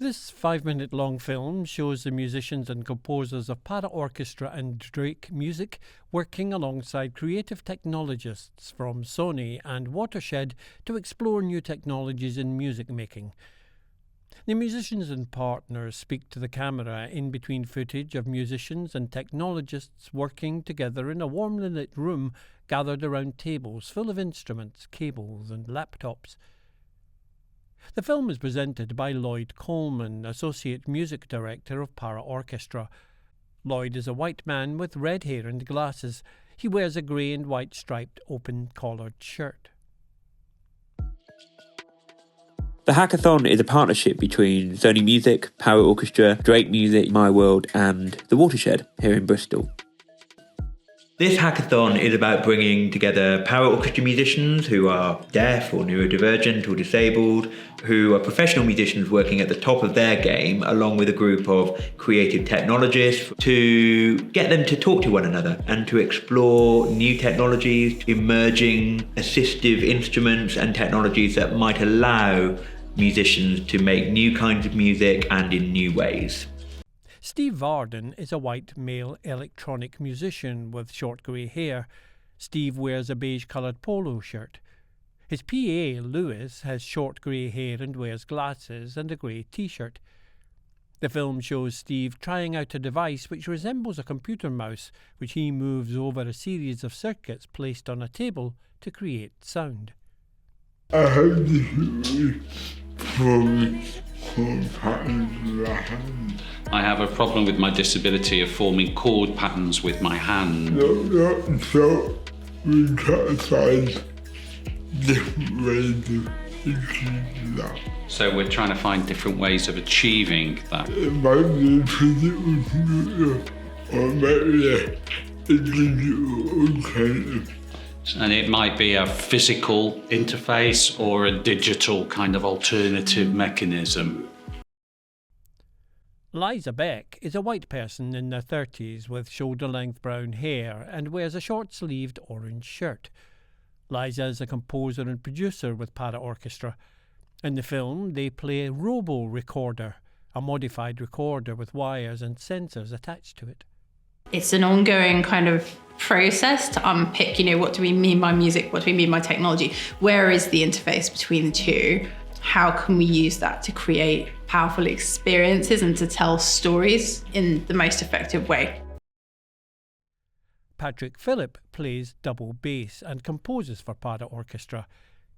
This 5-minute long film shows the musicians and composers of Paraorchestra and Drake Music working alongside creative technologists from Sony and Watershed to explore new technologies in music making. The musicians and partners speak to the camera in between footage of musicians and technologists working together in a warmly lit room gathered around tables full of instruments, cables and laptops. The film is presented by Lloyd Coleman, Associate Music Director of Paraorchestra. Lloyd is a white man with red hair and glasses. He wears a grey and white striped open-collared shirt. The Hackathon is a partnership between Sony Music, Paraorchestra, Drake Music, My World and the Watershed here in Bristol. This hackathon is about bringing together Paraorchestra musicians who are deaf or neurodivergent or disabled, who are professional musicians working at the top of their game, along with a group of creative technologists, to get them to talk to one another and to explore new technologies, emerging assistive instruments and technologies that might allow musicians to make new kinds of music and in new ways. Steve Varden is a white male electronic musician with short grey hair. Steve wears a beige-coloured polo shirt. His PA, Lewis, has short grey hair and wears glasses and a grey t-shirt. The film shows Steve trying out a device which resembles a computer mouse, which he moves over a series of circuits placed on a table to create sound. I have difficulty forming chord patterns with my hand. I have a problem with my disability of forming chord patterns with my hand. So we try to find different ways of achieving that. So we're trying to find different ways of achieving that. It might be a physical computer or maybe a digital alternative. And it might be a physical interface or a digital kind of alternative mechanism. Liza Beck is a white person in their 30s with shoulder-length brown hair and wears a short-sleeved orange shirt. Liza is a composer and producer with Paraorchestra. In the film, they play a robo-recorder, a modified recorder with wires and sensors attached to it. It's an ongoing kind of process to unpick, what do we mean by music? What do we mean by technology? Where is the interface between the two? How can we use that to create powerful experiences and to tell stories in the most effective way? Patrick Phillip plays double bass and composes for Paraorchestra.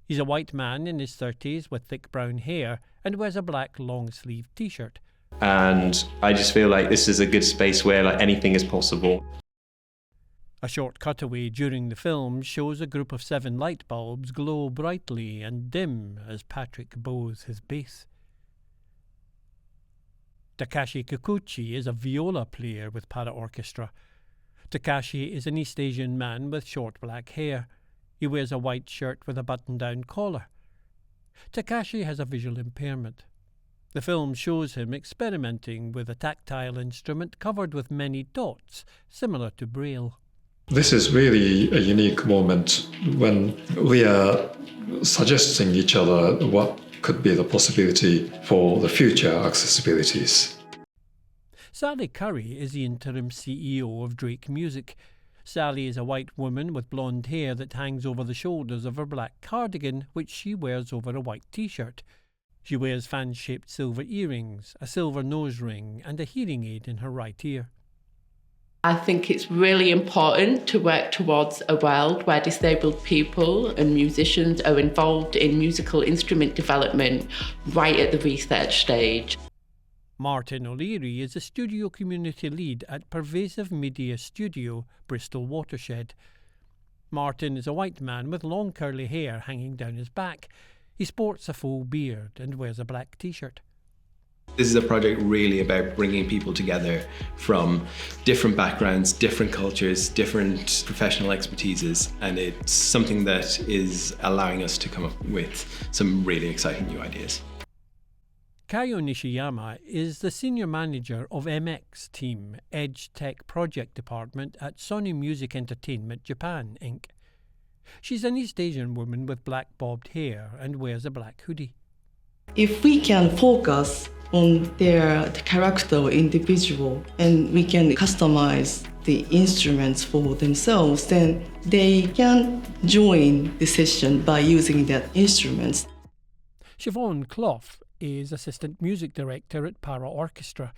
He's a white man in his 30s with thick brown hair and wears a black long-sleeved t-shirt. And I just feel like this is a good space where anything is possible. A short cutaway during the film shows a group of 7 light bulbs glow brightly and dim as Patrick bows his bass. Takashi Kikuchi is a viola player with Paraorchestra. Takashi is an East Asian man with short black hair. He wears a white shirt with a button-down collar. Takashi has a visual impairment. The film shows him experimenting with a tactile instrument covered with many dots, similar to Braille. This is really a unique moment when we are suggesting each other what could be the possibility for the future accessibilities. Sally Curry is the interim CEO of Drake Music. Sally is a white woman with blonde hair that hangs over the shoulders of her black cardigan, which she wears over a white t-shirt. She wears fan-shaped silver earrings, a silver nose ring and a hearing aid in her right ear. I think it's really important to work towards a world where disabled people and musicians are involved in musical instrument development right at the research stage. Martin O'Leary is a studio community lead at Pervasive Media Studio, Bristol Watershed. Martin is a white man with long curly hair hanging down his back. He sports a full beard and wears a black t-shirt. This is a project really about bringing people together from different backgrounds, different cultures, different professional expertises, and it's something that is allowing us to come up with some really exciting new ideas. Kayo Nishiyama is the senior manager of MX Team, Edge Tech Project Department at Sony Music Entertainment Japan, Inc. She's an East Asian woman with black bobbed hair and wears a black hoodie. If we can focus on their character or individual, and we can customize the instruments for themselves, then they can join the session by using that instruments. Siobhan Clough is Assistant Music Director at Paraorchestra.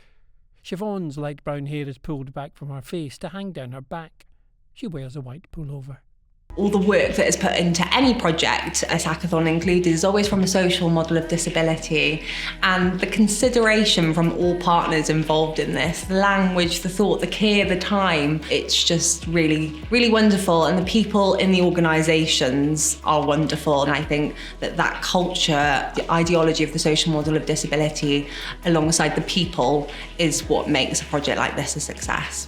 Siobhan's light brown hair is pulled back from her face to hang down her back. She wears a white pullover. All the work that is put into any project, as Hackathon included, is always from a social model of disability, and the consideration from all partners involved in this, the language, the thought, the care, the time, it's just really, really wonderful, and the people in the organisations are wonderful, and I think that that culture, the ideology of the social model of disability alongside the people is what makes a project like this a success.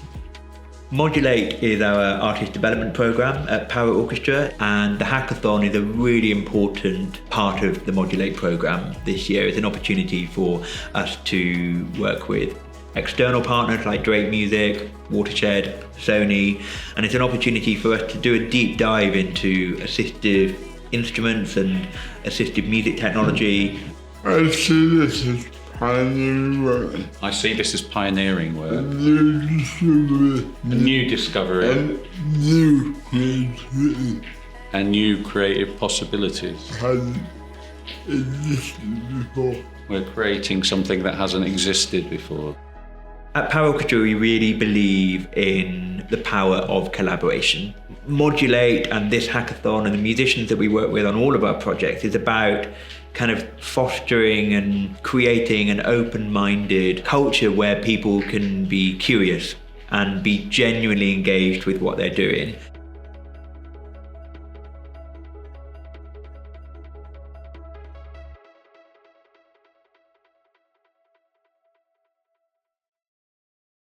Modulate is our artist development programme at Paraorchestra, and the Hackathon is a really important part of the Modulate programme this year. It's an opportunity for us to work with external partners like Drake Music, Watershed, Sony, and it's an opportunity for us to do a deep dive into assistive instruments and assistive music technology. I see this as pioneering work. I see this as pioneering work. A new discovery. A new discovery. And new creativity. And new creative possibilities. Hasn't existed before. We're creating something that hasn't existed before. At Paraorchestra, we really believe in the power of collaboration. Modulate and this hackathon and the musicians that we work with on all of our projects is about kind of fostering and creating an open-minded culture where people can be curious and be genuinely engaged with what they're doing.